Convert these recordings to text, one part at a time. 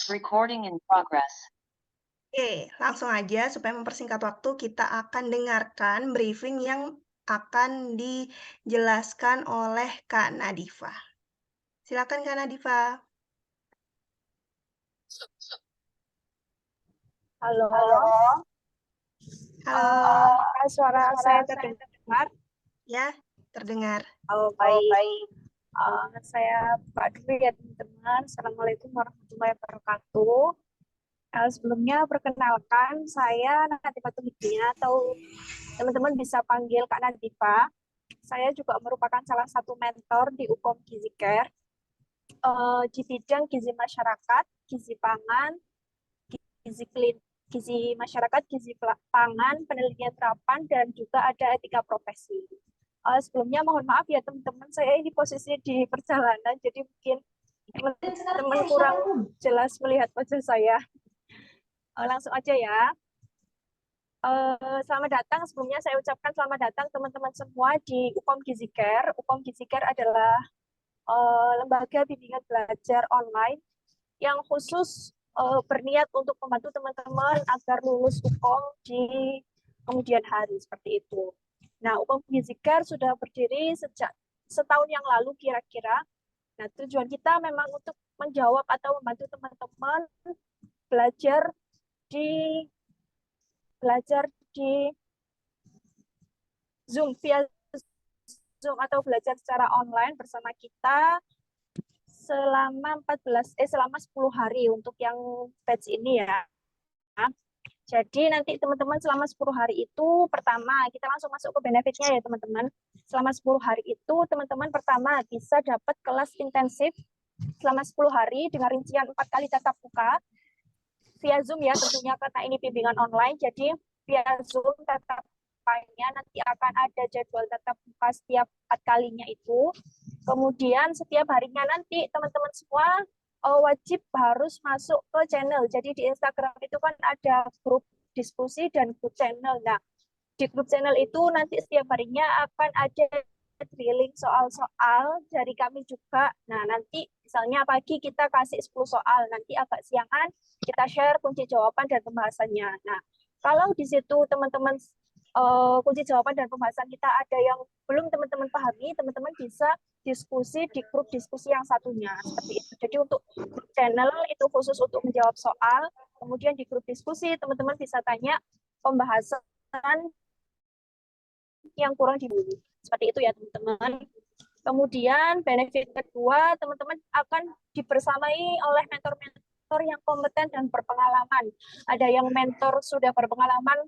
Recording in progress. Oke, langsung aja supaya mempersingkat waktu, kita akan dengarkan briefing yang akan dijelaskan oleh Kak Nadifa. Silakan Kak Nadifa. Halo, Halo. apakah suara saya terdengar? Ya, terdengar. Oh, baik. Saya buka dulu ya teman-teman. Assalamualaikum warahmatullahi wabarakatuh. Sebelumnya perkenalkan, saya Nadifa Tuhidnya, atau teman-teman bisa panggil Kak Nadifa. Saya juga merupakan salah satu mentor di UKOM Gizi Care, di bidang gizi masyarakat, gizi pangan, gizi masyarakat, gizi pangan, penelitian terapan, dan juga ada etika profesi. Sebelumnya mohon maaf ya teman-teman, saya ini posisi di perjalanan, jadi mungkin teman-teman kurang jelas melihat wajah saya. Langsung aja ya. Selamat datang, sebelumnya saya ucapkan selamat datang teman-teman semua di UKOM Gizi Care. UKOM Gizi Care adalah lembaga bimbingan belajar online yang khusus berniat untuk membantu teman-teman agar lulus UKOM di kemudian hari, seperti itu. Nah, UKOM Gizi Care sudah berdiri sejak setahun yang lalu kira-kira. Nah, tujuan kita memang untuk menjawab atau membantu teman-teman belajar di Zoom, via Zoom atau belajar secara online bersama kita selama 10 hari untuk yang batch ini ya. Jadi nanti teman-teman selama 10 hari itu, pertama kita langsung masuk ke benefitnya ya teman-teman. Selama 10 hari itu teman-teman pertama bisa dapat kelas intensif selama 10 hari dengan rincian 4 kali tatap muka via Zoom ya tentunya, karena ini bimbingan online. Jadi via Zoom tatap mukanya nanti akan ada jadwal tatap muka setiap 4 kalinya itu. Kemudian setiap harinya nanti teman-teman semua wajib harus masuk ke channel. Jadi di Instagram itu kan ada grup diskusi dan grup channel. Nah, di grup channel itu nanti setiap harinya akan ada drilling soal-soal dari kami juga. Nah, nanti misalnya pagi kita kasih 10 soal, nanti agak siangan kita share kunci jawaban dan pembahasannya. Nah, kalau di situ teman-teman kunci jawaban dan pembahasan kita ada yang belum teman-teman pahami, teman-teman bisa diskusi di grup diskusi yang satunya, seperti itu. Jadi untuk grup channel itu khusus untuk menjawab soal, kemudian di grup diskusi teman-teman bisa tanya pembahasan yang kurang dibuli. Seperti itu ya teman-teman. Kemudian benefit kedua, teman-teman akan dibersamai oleh mentor-mentor yang kompeten dan berpengalaman. Ada yang mentor sudah berpengalaman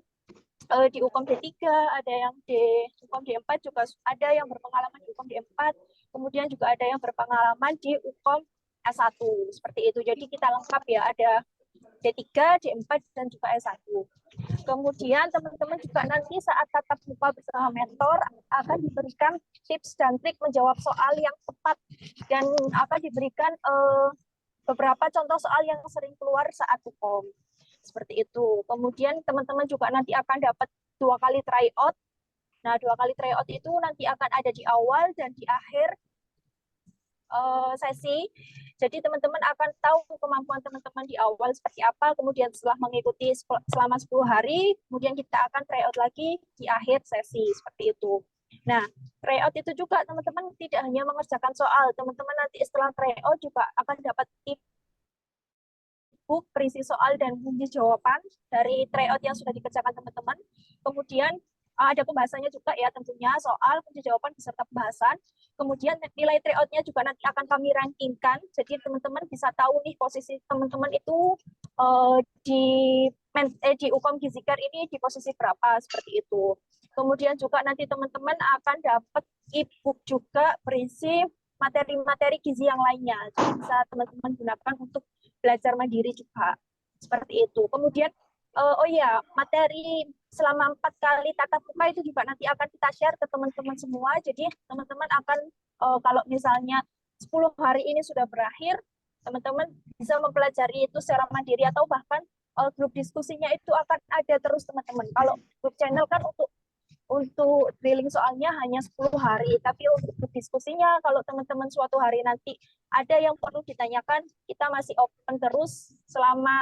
di UKOM D3, ada yang di UKOM D4 juga ada yang berpengalaman di UKOM D4, kemudian juga ada yang berpengalaman di UKOM S1, seperti itu. Jadi kita lengkap ya, ada D3, D4, dan juga S1. Kemudian teman-teman juga nanti saat tatap muka bersama mentor akan diberikan tips dan trik menjawab soal yang tepat, dan akan diberikan beberapa contoh soal yang sering keluar saat UKOM. Seperti itu. Kemudian teman-teman juga nanti akan dapat 2 kali tryout. Nah, 2 kali tryout itu nanti akan ada di awal dan di akhir sesi. Jadi teman-teman akan tahu kemampuan teman-teman di awal seperti apa, kemudian setelah mengikuti selama 10 hari, kemudian kita akan tryout lagi di akhir sesi, seperti itu. Nah, tryout itu juga teman-teman tidak hanya mengerjakan soal, teman-teman nanti setelah tryout juga akan dapat buku berisi soal dan kunci jawaban dari tryout yang sudah dikerjakan teman-teman. Kemudian ada pembahasannya juga ya tentunya, soal, kunci jawaban beserta pembahasan. Kemudian nilai tryoutnya juga nanti akan kami rankingkan, jadi teman-teman bisa tahu nih posisi teman-teman itu di UKOM Gizi Care ini di posisi berapa, seperti itu. Kemudian juga nanti teman-teman akan dapat e-book juga berisi materi-materi gizi yang lainnya, jadi bisa teman-teman gunakan untuk belajar mandiri juga, seperti itu. Kemudian materi selama 4 kali tatap muka itu juga nanti akan kita share ke teman-teman semua. Jadi teman-teman akan kalau misalnya 10 hari ini sudah berakhir, teman-teman bisa mempelajari itu secara mandiri, atau bahkan grup diskusinya itu akan ada terus teman-teman. Kalau grup channel kan untuk drilling soalnya hanya 10 hari, tapi untuk diskusinya kalau teman-teman suatu hari nanti ada yang perlu ditanyakan, kita masih open terus selama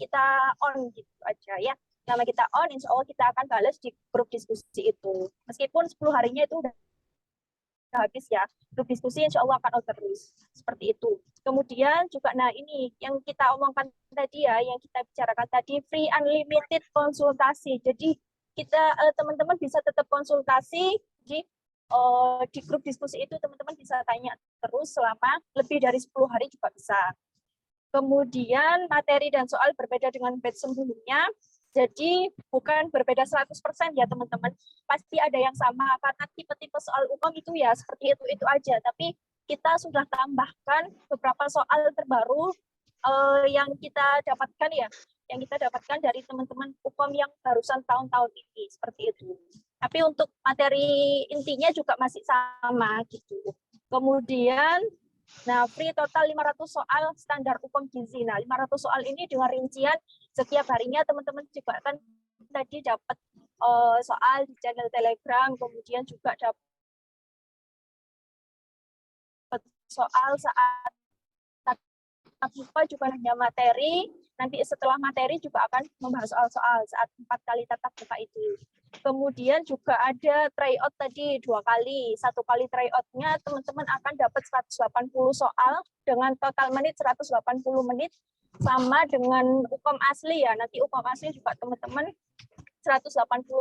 kita on gitu aja ya. Selama kita on, insya Allah kita akan balas di grup diskusi itu. Meskipun 10 harinya itu udah habis ya, grup diskusi insya Allah akan on terus. Seperti itu. Kemudian juga, nah ini yang kita omongkan tadi ya, yang kita bicarakan tadi, free unlimited konsultasi. Jadi kita teman-teman bisa tetap konsultasi di grup diskusi itu, teman-teman bisa tanya terus selama lebih dari 10 hari juga bisa. Kemudian materi dan soal berbeda dengan batch sebelumnya, jadi bukan berbeda 100% ya teman-teman. Pasti ada yang sama karena tipe-tipe soal umum itu ya seperti itu aja. Tapi kita sudah tambahkan beberapa soal terbaru yang kita dapatkan ya, yang kita dapatkan dari teman-teman UKOM yang barusan tahun-tahun ini seperti itu. Tapi untuk materi intinya juga masih sama gitu. Kemudian nah, free total 500 soal standar UKOM gizi. Nah, 500 soal ini dengan rincian setiap harinya teman-teman juga kan tadi dapat soal di channel Telegram, kemudian juga dapat soal saat tatap muka juga hanya materi. Nanti setelah materi juga akan membahas soal-soal saat 4 kali tatap muka itu. Kemudian juga ada tryout tadi 2 kali. 1 kali tryoutnya teman-teman akan dapat 180 soal dengan total menit 180 menit sama dengan UKOM asli ya. Nanti UKOM asli juga teman-teman 180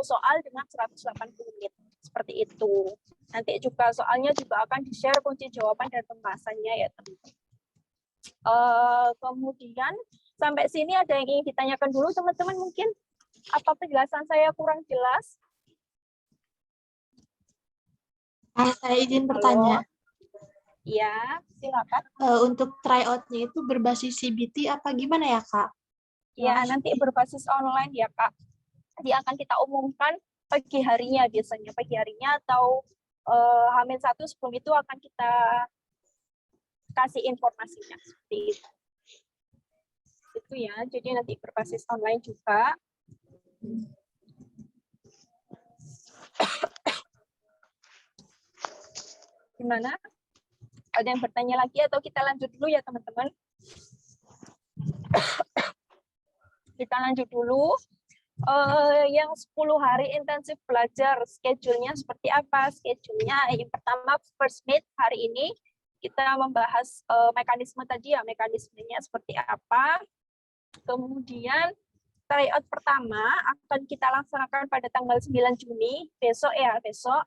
soal dengan 180 menit. Seperti itu. Nanti juga soalnya juga akan di-share kunci jawaban dan pembahasannya ya teman-teman. Kemudian sampai sini ada yang ingin ditanyakan dulu teman-teman mungkin? Apa penjelasan saya kurang jelas? Saya izin bertanya. Ya, silakan. Untuk tryout-nya itu berbasis CBT apa gimana ya, Kak? Ya, nanti berbasis online ya, Kak. Jadi akan kita umumkan pagi harinya biasanya. Pagi harinya atau H-1 sebelum itu akan kita kasih informasinya. Seperti itu. Itu ya, jadi nanti berbasis online juga. Gimana? Ada yang bertanya lagi atau kita lanjut dulu ya teman-teman? Kita lanjut dulu. Yang 10 hari intensif belajar, schedule-nya seperti apa? Schedule-nya yang pertama first meet hari ini kita membahas mekanisme tadi ya, mekanismenya seperti apa. Kemudian tryout pertama akan kita laksanakan pada tanggal 9 Juni, besok ya, besok.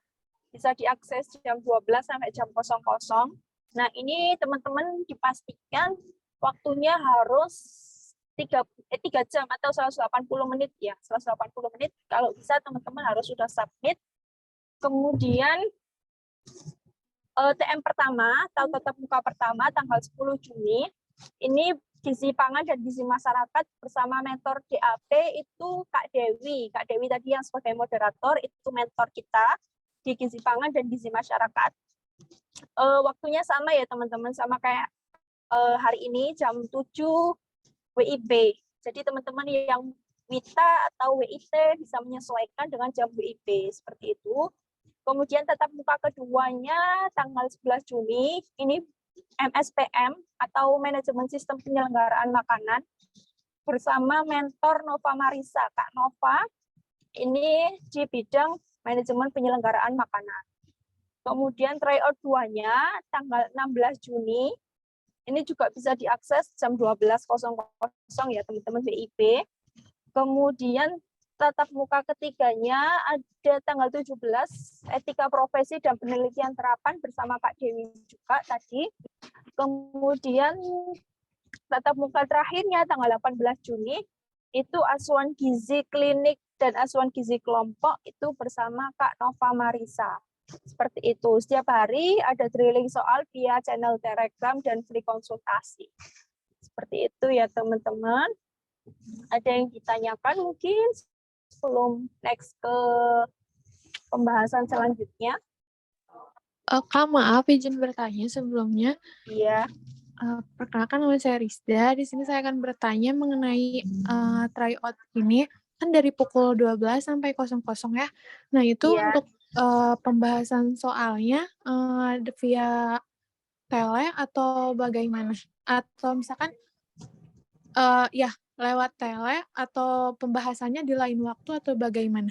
Bisa diakses jam 12 sampai jam 00. Nah, ini teman-teman dipastikan waktunya harus 3 jam atau 180 menit ya. 180 menit kalau bisa teman-teman harus sudah submit. Kemudian TM pertama atau tatap muka pertama tanggal 10 Juni. Ini gizi pangan dan gizi masyarakat bersama mentor DAP itu Kak Dewi. Kak Dewi tadi yang sebagai moderator itu mentor kita di gizi pangan dan gizi masyarakat. Waktunya sama ya teman-teman, sama kayak hari ini jam 7 WIB. Jadi teman-teman yang WITA atau WIT bisa menyesuaikan dengan jam WIB seperti itu. Kemudian tatap muka keduanya tanggal 11 Juni, ini MSPM atau Manajemen Sistem Penyelenggaraan Makanan bersama mentor Nova Marisa. Kak Nova ini di bidang Manajemen Penyelenggaraan Makanan. Kemudian tryout 2-nya tanggal 16 Juni, ini juga bisa diakses jam 12.00 ya teman-teman WIB. Kemudian tatap muka ketiganya ada tanggal 17, etika profesi dan penelitian terapan bersama Kak Dewi juga tadi. Kemudian tatap muka terakhirnya tanggal 18 Juni, itu asuhan gizi klinik dan asuhan gizi kelompok itu bersama Kak Nova Marisa. Seperti itu. Setiap hari ada drilling soal via channel Telegram dan free konsultasi. Seperti itu ya teman-teman. Ada yang ditanyakan mungkin sebelum next ke pembahasan selanjutnya? Kak, maaf izin bertanya sebelumnya. Iya. Perkenalkan nama saya Rizda. Di sini saya akan bertanya mengenai tryout ini kan dari pukul 12 sampai 00 ya. Nah, itu Iya. untuk pembahasan soalnya via tele atau bagaimana? Atau misalkan Ya, lewat tele atau pembahasannya di lain waktu atau bagaimana?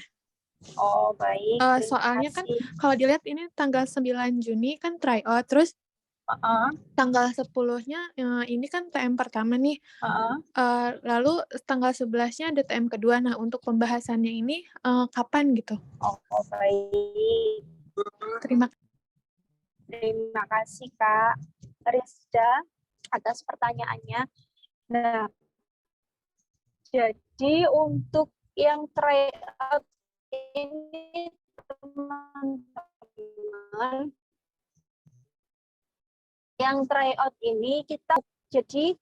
Oh, baik. Terima Soalnya kan kasih. kalau dilihat ini tanggal 9 Juni kan tryout, terus Heeh, tanggal 10-nya ini kan TM pertama nih. heeh. Lalu tanggal 11-nya ada TM kedua. Nah, untuk pembahasannya ini kapan gitu? Oh, baik. Terima kasih Kak Rizda atas pertanyaannya. Nah, jadi untuk yang tryout ini teman-teman, yang tryout ini kita jadi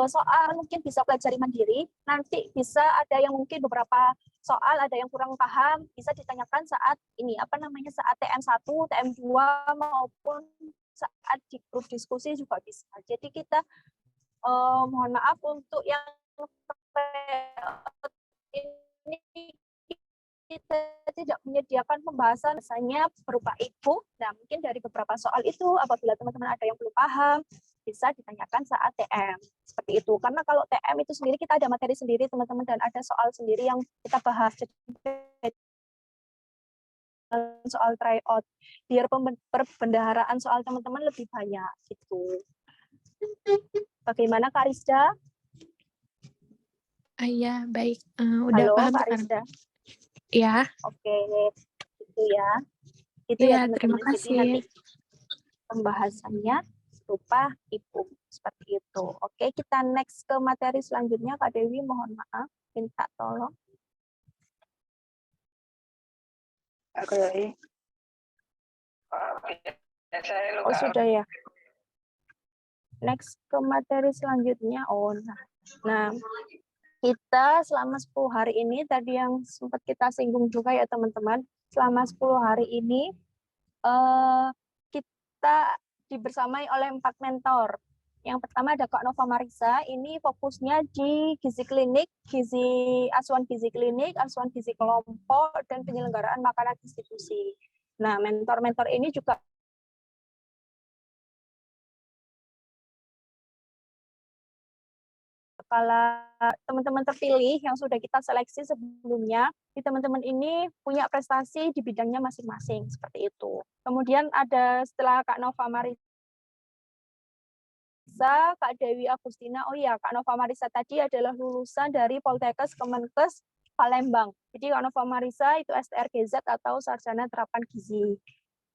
soal mungkin bisa pelajari mandiri, nanti bisa ada yang mungkin beberapa soal ada yang kurang paham, bisa ditanyakan saat ini saat TM1, TM2 maupun saat di grup diskusi juga bisa. Jadi kita mohon maaf untuk yang ini kita tidak menyediakan pembahasan misalnya berupa info. Nah, mungkin dari beberapa soal itu apabila teman-teman ada yang belum paham bisa ditanyakan saat TM seperti itu. Karena kalau TM itu sendiri kita ada materi sendiri teman-teman dan ada soal sendiri yang kita bahas. Jadi soal tryout biar perbendaharaan soal teman-teman lebih banyak gitu. Bagaimana Kak Rizda? Iya, baik. Udah Halo paham Kak sekarang. Rizda. Ya. Oke, itu ya. Itu Iya, ya terima teman-teman. Jadi kasih. nanti pembahasannya berupa ibu seperti itu. Oke, kita next ke materi selanjutnya Kak Dewi, mohon maaf, minta tolong. Oke. Oh, sudah ya. Next ke materi selanjutnya. Oh, nah, kita selama 10 hari ini tadi yang sempat kita singgung juga ya teman-teman, selama 10 hari ini kita dibersamai oleh 4 mentor. Yang pertama ada Kak Nova Marisa, ini fokusnya di gizi klinik, asuhan gizi klinik, asuhan gizi kelompok, dan penyelenggaraan makanan institusi. Nah, mentor-mentor ini juga kalau teman-teman terpilih yang sudah kita seleksi sebelumnya, teman-teman ini punya prestasi di bidangnya masing-masing, seperti itu. Kemudian ada setelah Kak Nova Marisa, Kak Dewi Agustina. Oh iya, Kak Nova Marisa tadi adalah lulusan dari Poltekkes Kemenkes Palembang. Jadi Kak Nova Marisa itu STRGZ atau Sarjana Terapan Gizi.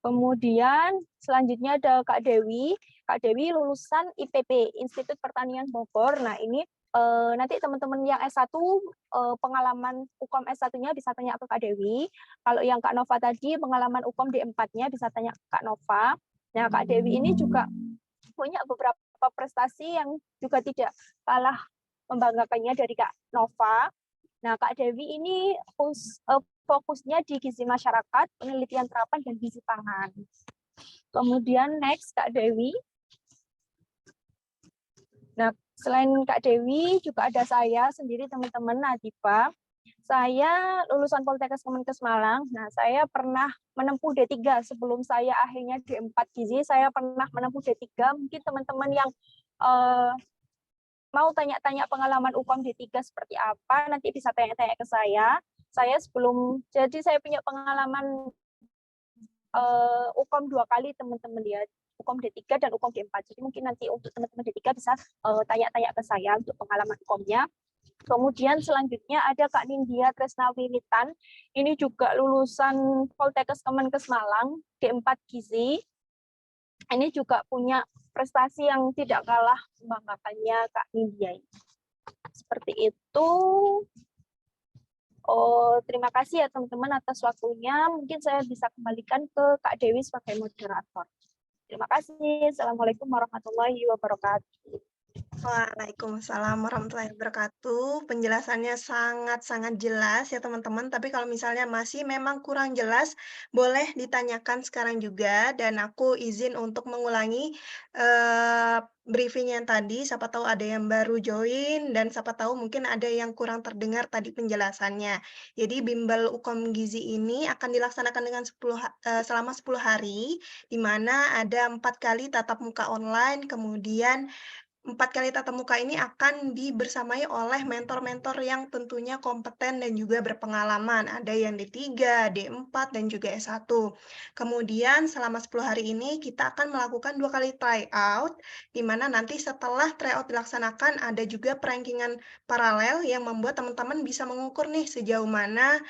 Kemudian selanjutnya ada Kak Dewi. Kak Dewi lulusan IPB, Institut Pertanian Bogor. Nah, ini nanti teman-teman yang S1 pengalaman UKOM S1-nya bisa tanya ke Kak Dewi. Kalau yang Kak Nova tadi pengalaman UKOM D4-nya bisa tanya ke Kak Nova. Nah, Kak Dewi ini juga punya beberapa prestasi yang juga tidak kalah membanggakannya dari Kak Nova. Nah, Kak Dewi ini fokusnya di gizi masyarakat, penelitian terapan, dan gizi pangan. Kemudian next Kak Dewi. Nah, selain Kak Dewi, juga ada saya sendiri teman-teman, Nadifa. Saya lulusan Poltekkes Kemenkes Malang. Nah, saya pernah menempuh D3 sebelum saya akhirnya D4 gizi. Saya pernah menempuh D3. Mungkin teman-teman yang mau tanya-tanya pengalaman UKOM D3 seperti apa, nanti bisa tanya-tanya ke saya. Jadi saya punya pengalaman UKOM 2 kali teman-teman ya. UKOM D3 dan UKOM D4. Jadi mungkin nanti untuk teman-teman D3 bisa tanya-tanya ke saya untuk pengalaman UKOM-nya. Kemudian selanjutnya ada Kak Nindya Tresnawi Witan. Ini juga lulusan Poltekkes Kemenkes Malang, D4 Gizi. Ini juga punya prestasi yang tidak kalah membanggakannya Kak Nindya. Seperti itu. Oh, terima kasih ya teman-teman atas waktunya. Mungkin saya bisa kembalikan ke Kak Dewi sebagai moderator. Terima kasih. Assalamualaikum warahmatullahi wabarakatuh. Waalaikumsalam warahmatullahi wabarakatuh. Penjelasannya sangat-sangat jelas ya teman-teman. Tapi kalau misalnya masih memang kurang jelas, boleh ditanyakan sekarang juga. Dan aku izin untuk mengulangi briefing yang tadi. Siapa tahu ada yang baru join dan siapa tahu mungkin ada yang kurang terdengar tadi penjelasannya. Jadi bimbel UKOM Gizi ini akan dilaksanakan dengan selama 10 hari, di mana ada 4 kali tatap muka online, kemudian 4 kali tatap muka ini akan dibersamai oleh mentor-mentor yang tentunya kompeten dan juga berpengalaman. Ada yang D3, D4, dan juga S1. Kemudian selama 10 hari ini kita akan melakukan 2 kali tryout, di mana nanti setelah tryout dilaksanakan ada juga perankingan paralel yang membuat teman-teman bisa mengukur nih sejauh mana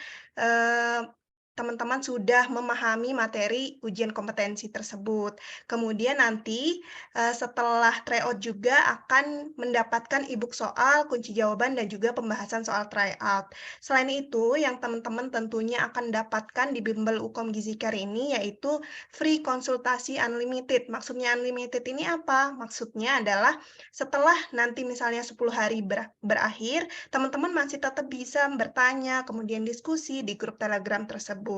teman-teman sudah memahami materi ujian kompetensi tersebut. Kemudian nanti setelah tryout juga akan mendapatkan e-book soal, kunci jawaban, dan juga pembahasan soal tryout. Selain itu, yang teman-teman tentunya akan dapatkan di Bimbel Ukom Gizi Care ini yaitu free konsultasi unlimited. Maksudnya unlimited ini apa? Maksudnya adalah setelah nanti misalnya 10 hari berakhir, teman-teman masih tetap bisa bertanya, kemudian diskusi di grup Telegram tersebut.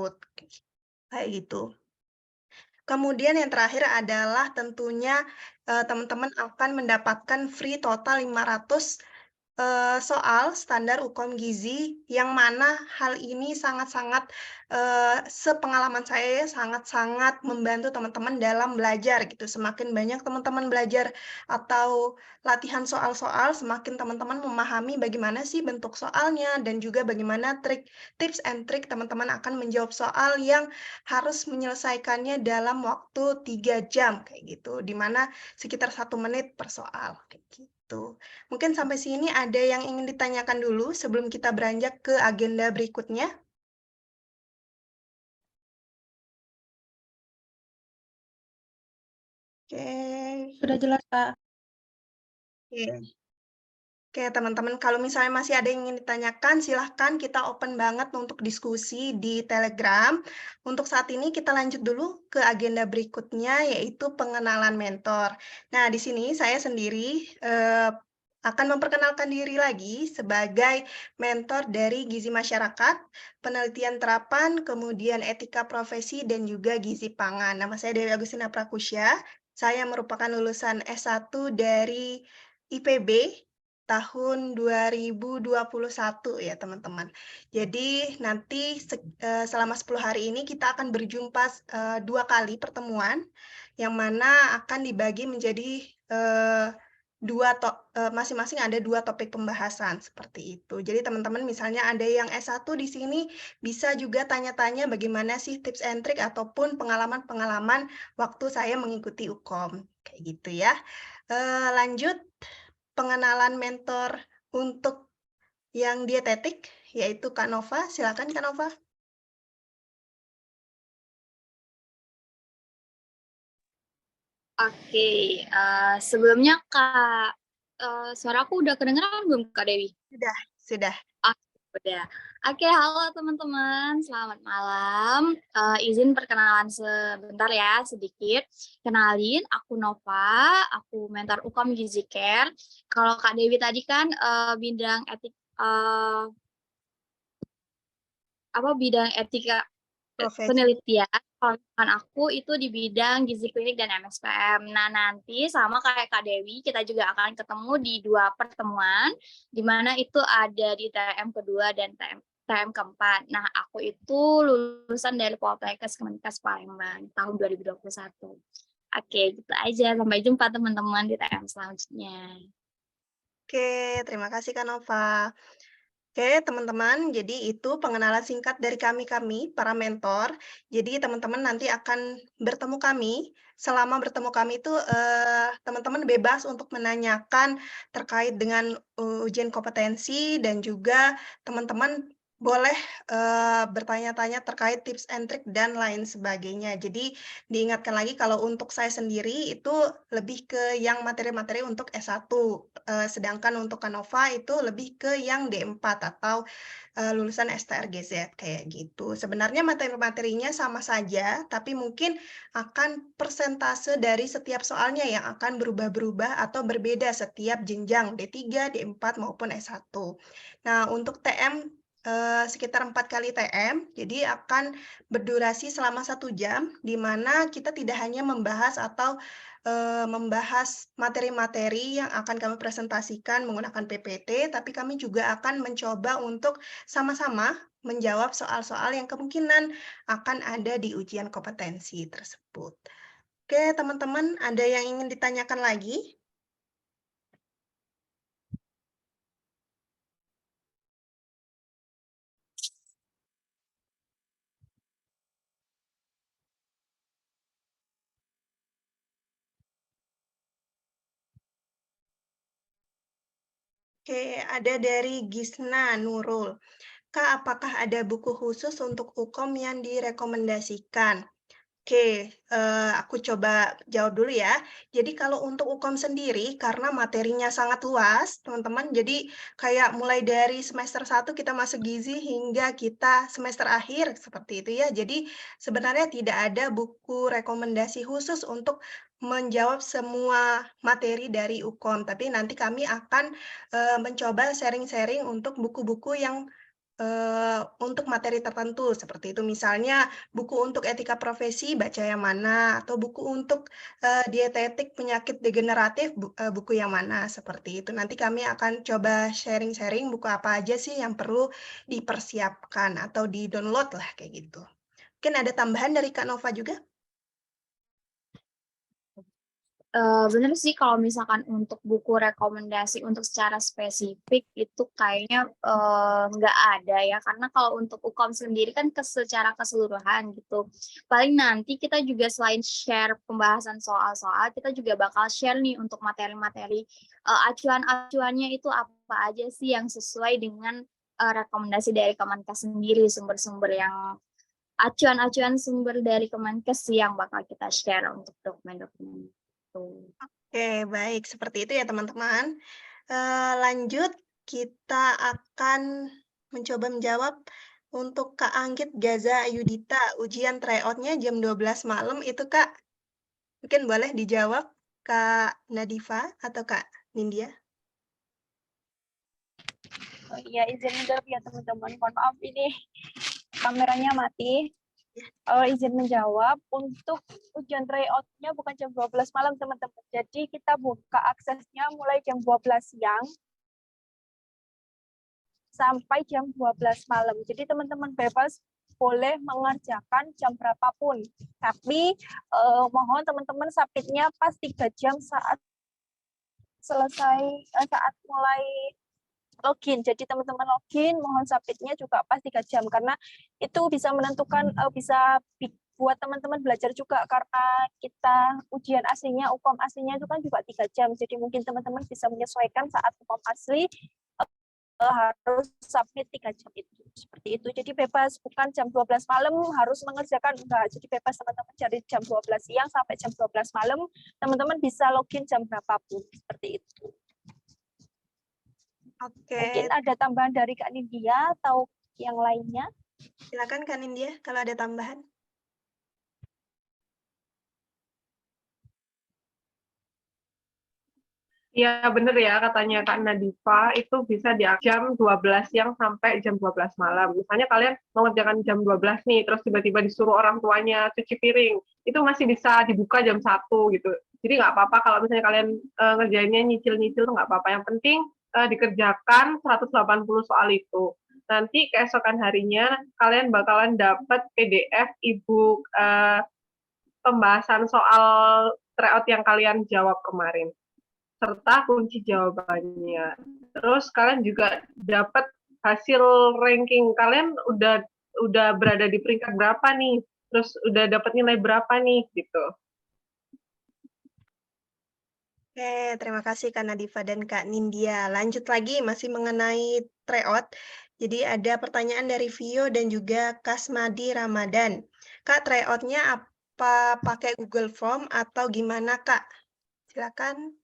Kayak gitu. Kemudian yang terakhir adalah tentunya teman-teman akan mendapatkan free total 500 soal standar Ukom Gizi, yang mana hal ini sangat-sangat sepengalaman saya sangat-sangat membantu teman-teman dalam belajar gitu. Semakin banyak teman-teman belajar atau latihan soal-soal, semakin teman-teman memahami bagaimana sih bentuk soalnya dan juga bagaimana tips and trik teman-teman akan menjawab soal yang harus menyelesaikannya dalam waktu 3 jam kayak gitu, di mana sekitar 1 menit per soal kayak gitu. Mungkin sampai sini ada yang ingin ditanyakan dulu sebelum kita beranjak ke agenda berikutnya? Oke. Sudah jelas, Kak. Oke. Oke, teman-teman, kalau misalnya masih ada yang ingin ditanyakan, silahkan kita open banget untuk diskusi di Telegram. Untuk saat ini kita lanjut dulu ke agenda berikutnya, yaitu pengenalan mentor. Nah, di sini saya sendiri akan memperkenalkan diri lagi sebagai mentor dari Gizi Masyarakat, Penelitian Terapan, kemudian Etika Profesi, dan juga Gizi Pangan. Nama saya Dewi Agustina Prakusya. Saya merupakan lulusan S1 dari IPB tahun 2021 ya teman-teman. Jadi nanti selama 10 hari ini kita akan berjumpa 2 kali pertemuan, yang mana akan dibagi menjadi masing-masing ada 2 topik pembahasan seperti itu. Jadi teman-teman misalnya ada yang S1 di sini bisa juga tanya-tanya bagaimana sih tips and trick ataupun pengalaman-pengalaman waktu saya mengikuti Ukom kayak gitu ya. Lanjut pengenalan mentor untuk yang dietetik, yaitu Kak Nova. Silakan Kak Nova. Oke, sebelumnya Kak, suara aku udah kedengeran belum Kak Dewi? Sudah. Udah. Oke, halo teman-teman, selamat malam. Izin perkenalan sebentar ya, sedikit. Kenalin, aku Nova, aku mentor Ukom Gizi Care. Kalau Kak Dewi tadi kan bidang etika Profesi. penelitian. Kalau aku itu di bidang gizi klinik dan MSPM. Nah, nanti sama kayak Kak Dewi, kita juga akan ketemu di 2 pertemuan, di mana itu ada di TM kedua dan TM keempat. Nah, aku itu lulusan dari Poltekkes Kemenkes Palembang tahun 2021. Oke, gitu aja. Sampai jumpa teman-teman di TM selanjutnya. Oke, terima kasih Kak Nova. Oke, teman-teman, jadi itu pengenalan singkat dari kami, para mentor. Jadi teman-teman nanti akan bertemu kami. Selama bertemu kami itu teman-teman bebas untuk menanyakan terkait dengan ujian kompetensi dan juga teman-teman boleh bertanya-tanya terkait tips and trick dan lain sebagainya. Jadi diingatkan lagi kalau untuk saya sendiri itu lebih ke yang materi-materi untuk S1, sedangkan untuk Kanova itu lebih ke yang D4 atau lulusan STRGZ kayak gitu. Sebenarnya materi-materinya sama saja, tapi mungkin akan persentase dari setiap soalnya yang akan berubah-berubah atau berbeda setiap jenjang D3, D4 maupun S1. Nah, untuk TM sekitar 4 kali TM, jadi akan berdurasi selama 1 jam, di mana kita tidak hanya membahas atau membahas materi-materi yang akan kami presentasikan menggunakan PPT, tapi kami juga akan mencoba untuk sama-sama menjawab soal-soal yang kemungkinan akan ada di ujian kompetensi tersebut. Oke, teman-teman, ada yang ingin ditanyakan lagi? Oke, ada dari Gisna Nurul. Kak, apakah ada buku khusus untuk UKOM yang direkomendasikan? Oke, aku coba jawab dulu ya. Jadi kalau untuk UKOM sendiri, karena materinya sangat luas, teman-teman, jadi kayak mulai dari semester 1 kita masuk gizi hingga kita semester akhir, seperti itu ya. Jadi sebenarnya tidak ada buku rekomendasi khusus untuk menjawab semua materi dari UKOM, tapi nanti kami akan, mencoba sharing-sharing untuk buku-buku yang, untuk materi tertentu, seperti itu. Misalnya buku untuk etika profesi, baca yang mana, atau buku untuk, dietetik penyakit degeneratif, buku yang mana, seperti itu. Nanti kami akan coba sharing-sharing buku apa aja sih yang perlu dipersiapkan atau di-download lah, kayak gitu. Mungkin ada tambahan dari Kak Nova juga? Bener sih kalau misalkan untuk buku rekomendasi untuk secara spesifik itu kayaknya nggak ada ya, karena kalau untuk UKOM sendiri kan secara keseluruhan gitu. Paling nanti kita juga selain share pembahasan soal-soal, kita juga bakal share nih untuk materi-materi acuan-acuannya itu apa aja sih yang sesuai dengan rekomendasi dari Kemenkes sendiri, sumber-sumber yang acuan-acuan sumber dari Kemenkes sih yang bakal kita share untuk dokumen-dokumen itu. Oke, baik. Seperti itu ya, teman-teman. Lanjut, kita akan mencoba menjawab untuk Kak Anggit Gaza Yudita. Ujian tryout-nya jam 12 malam itu, Kak. Mungkin boleh dijawab Kak Nadifa atau Kak Nindya? Oh iya, izin menjawab ya teman-teman. Mohon maaf ini kameranya mati. Izin menjawab, untuk ujian tryout-nya bukan jam 12 malam teman-teman. Jadi kita buka aksesnya mulai jam 12 siang sampai jam 12 malam. Jadi teman-teman bebas boleh mengerjakan jam berapapun. Tapi mohon teman-teman submitnya pas 3 jam saat selesai, saat mulai login. Jadi teman-teman login, mohon submitnya juga pas 3 jam. Karena itu bisa menentukan, bisa buat teman-teman belajar juga. Karena kita ujian aslinya, UKOM aslinya itu kan juga 3 jam. Jadi mungkin teman-teman bisa menyesuaikan saat UKOM asli, harus submit 3 jam itu. Seperti itu. Jadi bebas, bukan jam 12 malam harus mengerjakan, enggak. Jadi bebas teman-teman dari jam 12 siang sampai jam 12 malam, teman-teman bisa login jam berapapun. Seperti itu. Oke, Mungkin ada tambahan dari Kak Nindya atau yang lainnya? silakan Kak Nindya kalau ada tambahan. Iya bener ya katanya Kak Nadifa, itu bisa di jam 12 siang sampai jam 12 malam. Misalnya kalian mengerjakan jam 12 nih, terus tiba-tiba disuruh orang tuanya cuci piring, itu masih bisa dibuka jam 1 gitu. Jadi nggak apa-apa kalau misalnya kalian ngerjainnya nyicil-nyicil, nggak apa-apa. Yang penting dikerjakan 180 soal itu. Nanti keesokan harinya kalian bakalan dapat PDF e-book pembahasan soal tryout yang kalian jawab kemarin, serta kunci jawabannya. Terus kalian juga dapat hasil ranking kalian udah berada di peringkat berapa nih, terus udah dapat nilai berapa nih gitu. Oke, terima kasih Kak Nadifa dan Kak Nindya. Lanjut lagi, masih mengenai tryout. Jadi ada pertanyaan dari Vio dan juga Kasmadi Ramadan. Kak, tryout-nya apa pakai Google Form atau gimana, Kak? Silakan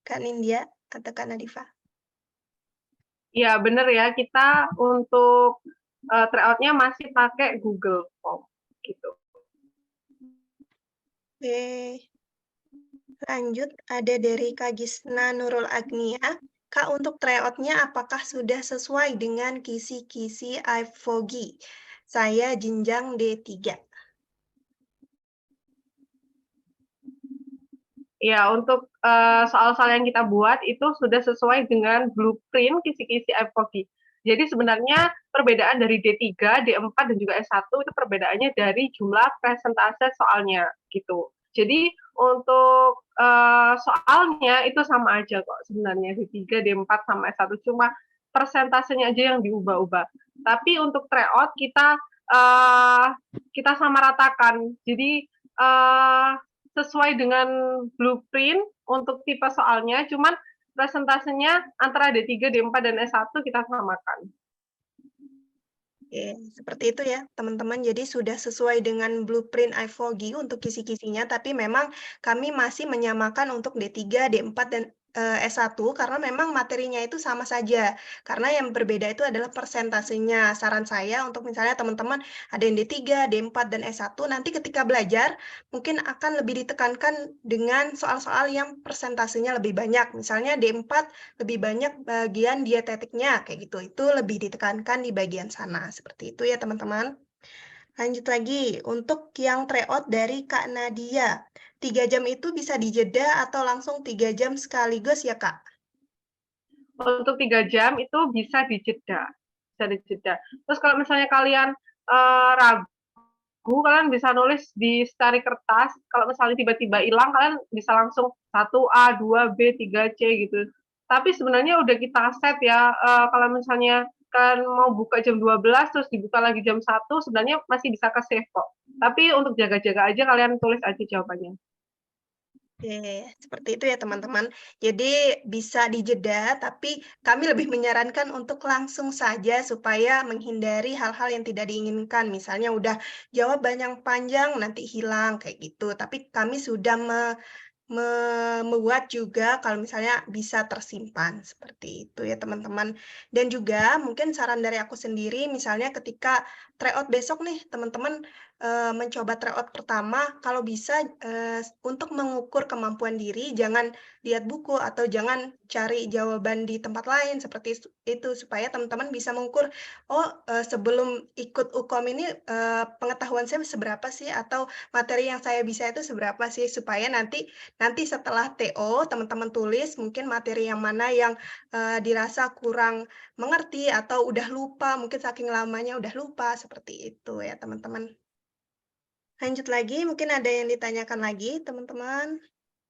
Kak Nindya atau Kak Nadifa. Iya bener ya, kita untuk tryout-nya masih pakai Google Form gitu. Oke. Lanjut, ada dari Kak Gisna Nurul Agnia. Kak, untuk tryout-nya apakah sudah sesuai dengan kisi-kisi IFOGI? Saya jenjang D3. Ya, untuk soal-soal yang kita buat itu sudah sesuai dengan blueprint kisi-kisi IFOGI. Jadi sebenarnya perbedaan dari D3, D4, dan juga S1 itu perbedaannya dari jumlah persentase soalnya gitu. Jadi untuk soalnya itu sama aja kok sebenarnya D3, D4 sama S1, cuma persentasenya aja yang diubah-ubah. Tapi untuk tryout kita samaratakan. Jadi sesuai dengan blueprint untuk tipe soalnya, cuman presentasenya antara D3, D4, dan S1 kita samakan. Oke, seperti itu ya teman-teman. Jadi sudah sesuai dengan blueprint iFogi untuk kisi-kisinya, tapi memang kami masih menyamakan untuk D3, D4, dan S1 karena memang materinya itu sama saja. Karena yang berbeda itu adalah persentasenya. Saran saya untuk misalnya teman-teman ada yang D3, D4, dan S1, nanti ketika belajar mungkin akan lebih ditekankan dengan soal-soal yang persentasenya lebih banyak. Misalnya D4 lebih banyak bagian dietetiknya, kayak gitu. Itu lebih ditekankan di bagian sana. Seperti itu ya, teman-teman. Lanjut lagi, untuk yang tryout dari Kak Nadia. 3 jam itu bisa dijeda atau langsung 3 jam sekaligus ya, Kak? Untuk 3 jam itu bisa dijeda. Terus kalau misalnya kalian ragu, kalian bisa nulis di secari kertas. Kalau misalnya tiba-tiba hilang, kalian bisa langsung 1A, 2B, 3C gitu. Tapi sebenarnya udah kita set ya, kalau misalnya kan mau buka jam 12, terus dibuka lagi jam 1, sebenarnya masih bisa ke-save kok. Tapi untuk jaga-jaga aja, kalian tulis aja jawabannya. Oke, seperti itu ya teman-teman. Jadi bisa dijeda, tapi kami lebih menyarankan untuk langsung saja supaya menghindari hal-hal yang tidak diinginkan. Misalnya udah jawab banyak panjang, nanti hilang kayak gitu. Tapi kami sudah membuat juga kalau misalnya bisa tersimpan, seperti itu ya teman-teman. Dan juga mungkin saran dari aku sendiri, misalnya ketika tryout besok nih, teman-teman mencoba tryout pertama, kalau bisa untuk mengukur kemampuan diri, jangan lihat buku atau jangan cari jawaban di tempat lain, seperti itu, supaya teman-teman bisa mengukur, oh sebelum ikut UKOM ini pengetahuan saya seberapa sih, atau materi yang saya bisa itu seberapa sih, supaya nanti setelah TO, teman-teman tulis mungkin materi yang mana yang dirasa kurang mengerti atau udah lupa, mungkin saking lamanya udah lupa, seperti itu ya teman-teman. Lanjut lagi, mungkin ada yang ditanyakan lagi teman-teman?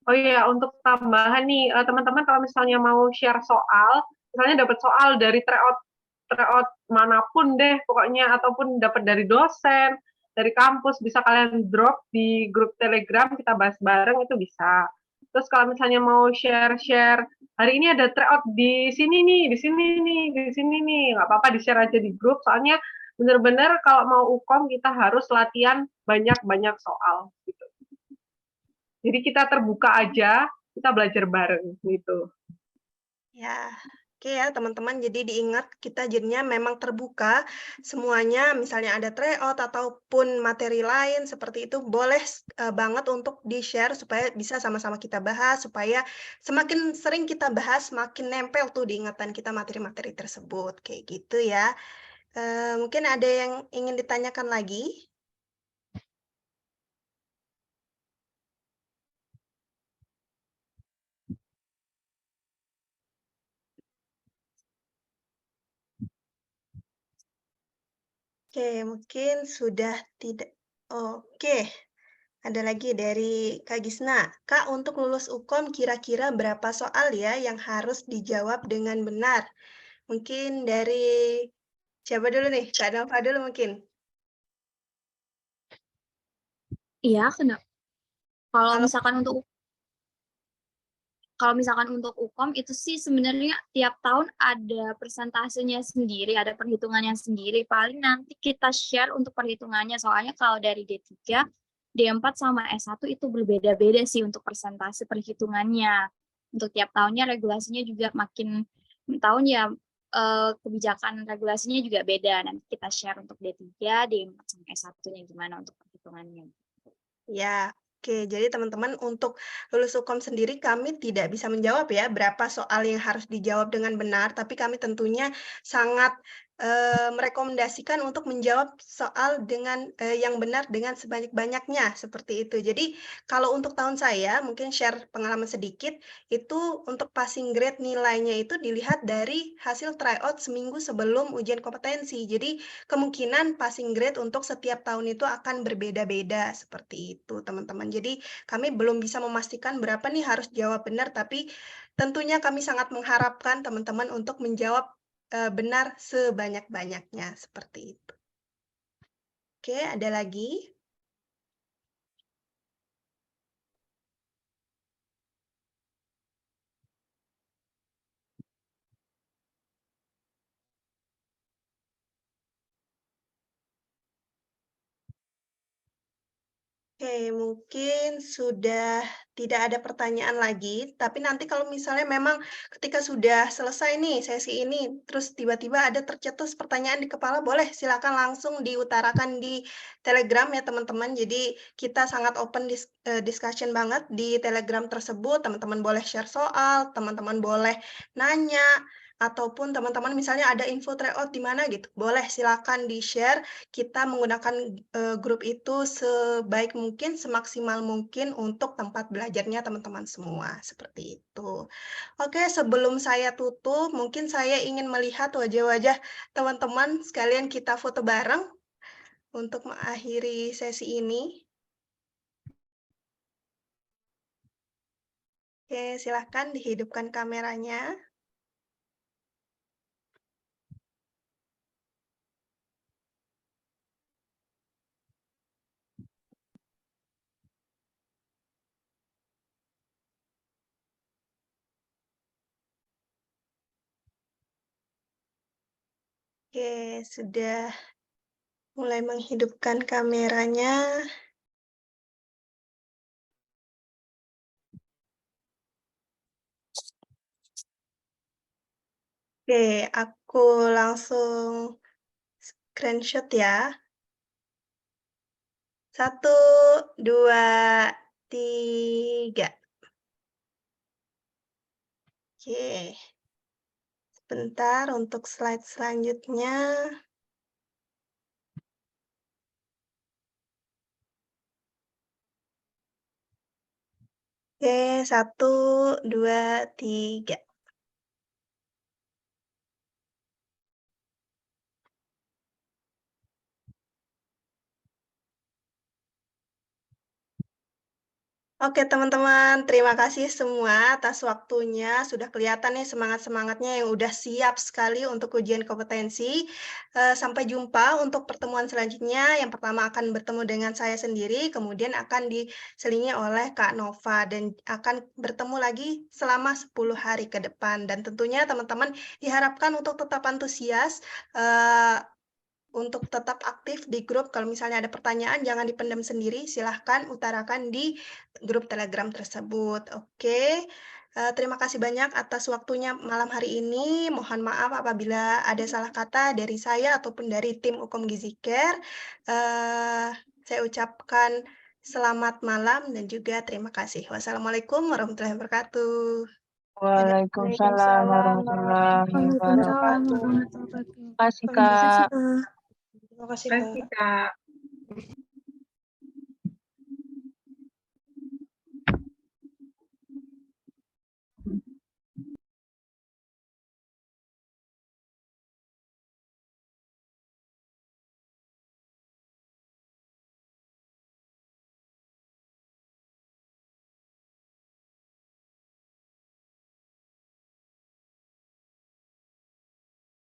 Oh iya, untuk tambahan nih, teman-teman kalau misalnya mau share soal, misalnya dapat soal dari tryout manapun deh pokoknya, ataupun dapat dari dosen, dari kampus, bisa kalian drop di grup Telegram, kita bahas bareng, itu bisa. Terus kalau misalnya mau share-share, hari ini ada tryout di sini nih, di sini nih, nggak apa-apa di-share aja di grup, soalnya benar-benar kalau mau UKOM kita harus latihan banyak-banyak soal, gitu. Jadi kita terbuka aja, kita belajar bareng gitu. Ya, oke ya teman-teman. Jadi diingat kita jadinya memang terbuka semuanya. Misalnya ada tryout ataupun materi lain seperti itu boleh banget untuk di-share supaya bisa sama-sama kita bahas. Supaya semakin sering kita bahas, makin nempel tuh di ingatan kita materi-materi tersebut. Kayak gitu ya. Mungkin ada yang ingin ditanyakan lagi? Oke, mungkin sudah tidak. Oke, ada lagi dari Kak Gisna. Kak, untuk lulus UKOM kira-kira berapa soal ya yang harus dijawab dengan benar? Mungkin dari siapa dulu nih? Kak Nova dulu mungkin. Iya, kenapa? Kalau Kalau misalkan untuk UKOM itu sih sebenarnya tiap tahun ada persentasenya sendiri, ada perhitungannya sendiri. Paling nanti kita share untuk perhitungannya. Soalnya kalau dari D3, D4 sama S1 itu berbeda-beda sih untuk persentase perhitungannya. Untuk tiap tahunnya regulasinya juga makin tahun ya kebijakan regulasinya juga beda. Nanti kita share untuk D3, D4 sama S1-nya gimana untuk perhitungannya. ya, oke. Jadi teman-teman untuk lulus UKOM sendiri kami tidak bisa menjawab ya berapa soal yang harus dijawab dengan benar, tapi kami tentunya sangat merekomendasikan untuk menjawab soal dengan yang benar dengan sebanyak-banyaknya seperti itu. Jadi kalau untuk tahun saya mungkin share pengalaman sedikit itu untuk passing grade nilainya itu dilihat dari hasil tryout seminggu sebelum ujian kompetensi. Jadi kemungkinan passing grade untuk setiap tahun itu akan berbeda-beda seperti itu, teman-teman. Jadi kami belum bisa memastikan berapa nih harus jawab benar, tapi tentunya kami sangat mengharapkan teman-teman untuk menjawab benar sebanyak-banyaknya seperti itu. Oke, ada lagi? Oke, mungkin sudah tidak ada pertanyaan lagi, tapi nanti kalau misalnya memang ketika sudah selesai nih sesi ini, terus tiba-tiba ada tercetus pertanyaan di kepala, boleh silakan langsung diutarakan di Telegram ya teman-teman. Jadi kita sangat open discussion banget di Telegram tersebut. Teman-teman boleh share soal, teman-teman boleh nanya, ataupun teman-teman misalnya ada info tryout di mana gitu, boleh silakan di-share. Kita menggunakan grup itu sebaik mungkin, semaksimal mungkin untuk tempat belajarnya teman-teman semua, seperti itu. Oke, sebelum saya tutup, mungkin saya ingin melihat wajah-wajah teman-teman sekalian kita foto bareng untuk mengakhiri sesi ini. Oke, silahkan dihidupkan kameranya. Oke, sudah mulai menghidupkan kameranya. Oke, aku langsung screenshot ya. 1, 2, 3. Oke. Sebentar untuk slide selanjutnya. Oke, 1, 2, 3. Oke teman-teman, terima kasih semua atas waktunya. Sudah kelihatan nih semangat-semangatnya yang udah siap sekali untuk ujian kompetensi. Sampai jumpa untuk pertemuan selanjutnya. Yang pertama akan bertemu dengan saya sendiri, kemudian akan diselingi oleh Kak Nova, dan akan bertemu lagi selama 10 hari ke depan. Dan tentunya teman-teman diharapkan untuk tetap antusias, untuk tetap aktif di grup. Kalau misalnya ada pertanyaan, jangan dipendam sendiri, silahkan utarakan di grup Telegram tersebut. Oke, terima kasih banyak atas waktunya malam hari ini. Mohon maaf apabila ada salah kata dari saya ataupun dari tim Ukom Gizi Care. Saya ucapkan selamat malam dan juga terima kasih. Wassalamualaikum warahmatullahi wabarakatuh. Waalaikumsalam warahmatullahi Waalaikumsalam wabarakatuh. warahmatullahi wabarakatuh. Terima kasih, Terima kasih, Kak. Kak. Terima kasih, Terima kasih, Kak. Kak.